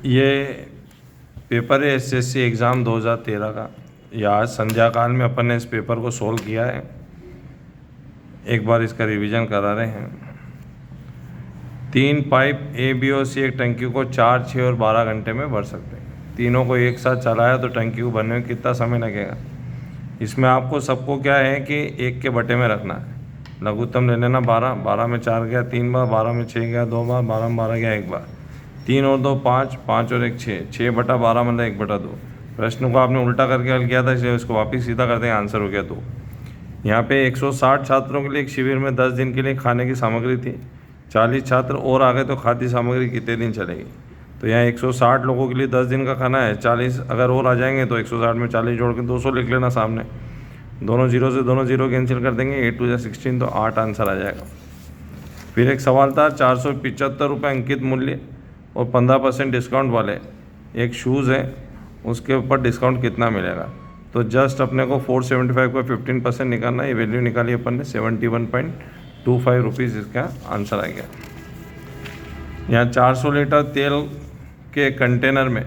ये पेपर है SSC exam 2013 का। या आज संध्या काल में अपन ने इस पेपर को सोल्व किया है। एक बार इसका रिवीजन करा रहे हैं। 3 पाइप ए बी और सी एक टंकी को 4, 6 और 12 घंटे में भर सकते हैं। तीनों को एक साथ चलाया तो टंकी को भरने में कितना समय लगेगा। इसमें आपको सबको क्या है कि एक के बटे में रखना है। लघुत्तम ले लेना 12, 12 में 4 गया 3 बार, 12 में 6 गया 2 बार, 12 में 12 गया 1 बार, 3 और 2 5, 5 और 1 6, 6/12 मतलब 1/2। प्रश्न को आपने उल्टा करके हल किया था, इसलिए उसको वापस सीधा करते हैं, आंसर हो गया 2। यहाँ पे 160 छात्रों के लिए एक शिविर में 10 दिन के लिए खाने की सामग्री थी। 40 छात्र और आ गए तो खाद्य सामग्री कितने दिन चलेगी। तो यहाँ 160 लोगों के लिए 10 दिन का खाना है। 40 अगर और आ जाएंगे तो 160 में 40 जोड़ के 200 लिख लेना सामने। दोनों जीरो से दोनों जीरो कैंसिल कर देंगे, 8 2 16 तो 8 आंसर आ जाएगा। फिर एक सवाल था 475 रुपये अंकित मूल्य और 15% डिस्काउंट वाले एक शूज़ है, उसके ऊपर डिस्काउंट कितना मिलेगा। तो जस्ट अपने को 475 का 15% निकालना, ये वैल्यू निकाली अपन ने 71.25 रुपीज़, इसका आंसर आ गया। यहाँ 400 लीटर तेल के कंटेनर में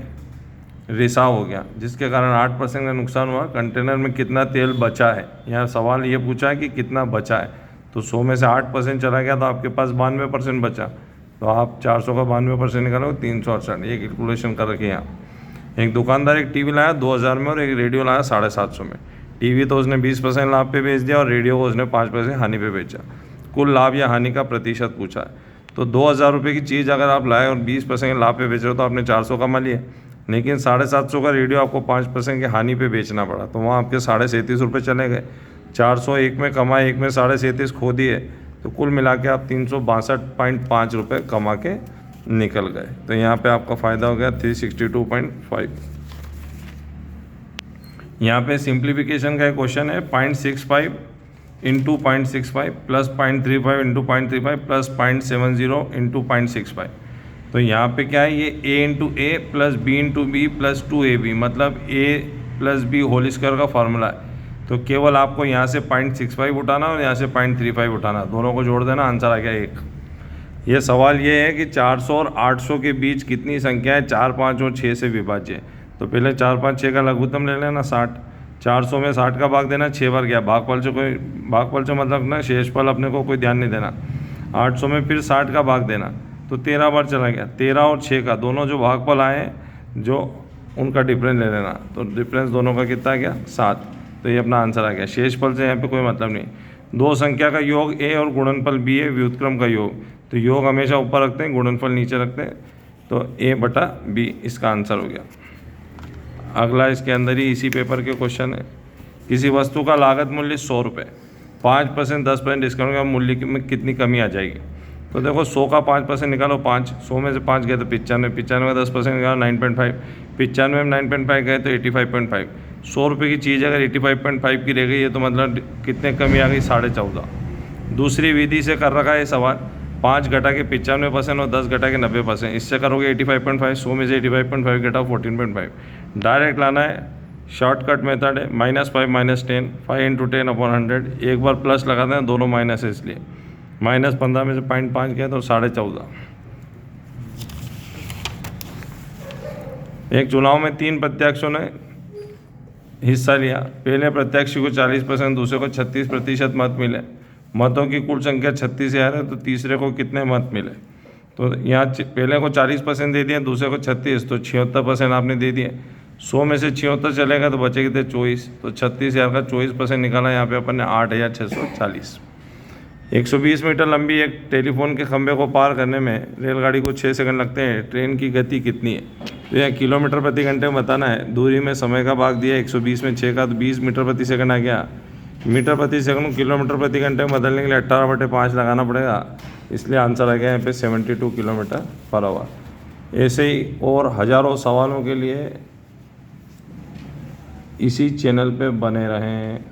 रिसाव हो गया, जिसके कारण 8% का नुकसान हुआ। कंटेनर में कितना तेल बचा है। यहाँ सवाल ये पूछा है कि कितना बचा है। तो 100 में से 8% चला गया तो आपके पास 92% बचा। तो आप 400 का 92% निकालो 368। ये कैलकुलेशन कर रखी है यहाँ। एक दुकानदार एक टीवी लाया 2000 में और एक रेडियो लाया 750 में। टीवी तो उसने 20% लाभ पे बेच दिया और रेडियो को उसने 5 पैसे हानि पे बेचा। कुल लाभ या हानि का प्रतिशत पूछा है। तो 2000 रुपये की चीज़ अगर आप लाए और 20% लाभ पे बेच रहे हो तो आपने 400 कमा लिए, लेकिन 750 का रेडियो आपको 5% की हानि पे बेचना पड़ा, तो वहाँ आपके 37.5 रुपये चले गए। 400 एक में कमाए, एक में 37.5 खो दिए, तो कुल मिला के आप 362.5 रुपये कमा के निकल गए। तो यहाँ पे आपका फ़ायदा हो गया 362.5। यहाँ पे सिंप्लीफिकेशन का एक क्वेश्चन है 0.65 into 0.65 plus 0.35 into 0.35 plus 0.70 into 0.65। तो यहाँ पे क्या है, ये a into a plus b into b plus 2ab मतलब a plus b whole square का फार्मूला है। तो केवल आपको यहाँ से 0.65 उठाना और यहाँ से 0.35 उठाना, दोनों को जोड़ देना, आंसर आ गया 1। ये सवाल ये है कि 400 और 800 के बीच कितनी संख्या है 4, 5 और 6 से विभाज्य। तो पहले 4, 5, 6 का लघुत्तम ले लेना 60। 400 में 60 का भाग देना, 6 बार गया। भागफल से मतलब ना शेषफल अपने को कोई ध्यान नहीं देना। 800 में फिर 60 का भाग देना, तो 13 बार चला गया। 13 और 6 का दोनों जो भागफल आए, जो उनका डिफरेंस ले लेना, तो डिफरेंस दोनों का कितना गया 7। तो ये अपना आंसर आ गया। शेषफल से यहाँ पे कोई मतलब नहीं। दो संख्या का योग a और गुणनफल b है, व्युत्क्रम का योग। तो योग हमेशा ऊपर रखते हैं, गुणनफल नीचे रखते हैं। तो a/b इसका आंसर हो गया। अगला इसके अंदर ही इसी पेपर के क्वेश्चन है। किसी वस्तु का लागत मूल्य 100 रुपये, 5% 10% डिस्काउंट का मूल्य में कितनी कमी आ जाएगी। तो देखो 100 का 5% निकालो 5, 100 में से 5 गए तो 95, 95 का 10% निकालो 9.5, 95 में 9.5 गए तो 85.5। 100 रुपये की चीज़ अगर 85.5 की रह गई है तो मतलब कितने कमी आ गई 14.5। दूसरी विधि से कर रखा है ये सवाल, 5 घटा के 95% और 10 घटा के 90%। इससे करोगे 85.5, 100 में से 85.5 घटाओ 14.5। डायरेक्ट लाना है, शॉर्टकट मेथड है, -5 -10, 5 × 10/100। एक बार प्लस लगा दें, दोनों माइनस है इसलिए। -15 में से 0.5 गया तो 14.5। एक चुनाव में 3 प्रत्याशियों ने हिस्सा लिया। पहले प्रत्याशी को 40%, दूसरे को 36% मत मिले। मतों की कुल संख्या 36 है, तो तीसरे को कितने मत मिले। तो यहाँ पहले को 40% दे दिए, दूसरे को 36, तो 76% आपने दे दिए। 100 में से 76 चलेगा तो बचे कितने 24, तो 36,000 का 24% निकाला। यहाँ पे अपन ने 8,640। 120 मीटर लंबी एक टेलीफोन के खंभे को पार करने में रेलगाड़ी को 6 सेकंड लगते हैं। ट्रेन की गति कितनी है। तो यह किलोमीटर प्रति घंटे में बताना है। दूरी में समय का भाग दिया 120 में 6 का, तो 20 मीटर प्रति सेकंड आ गया। मीटर प्रति सेकंड किलोमीटर प्रति घंटे में बदलने के लिए 18/5 लगाना पड़ेगा, इसलिए आंसर आ गया यहाँ पे 72 किलोमीटर पर आवर। ऐसे ही और हज़ारों सवालों के लिए इसी चैनल पे बने रहें।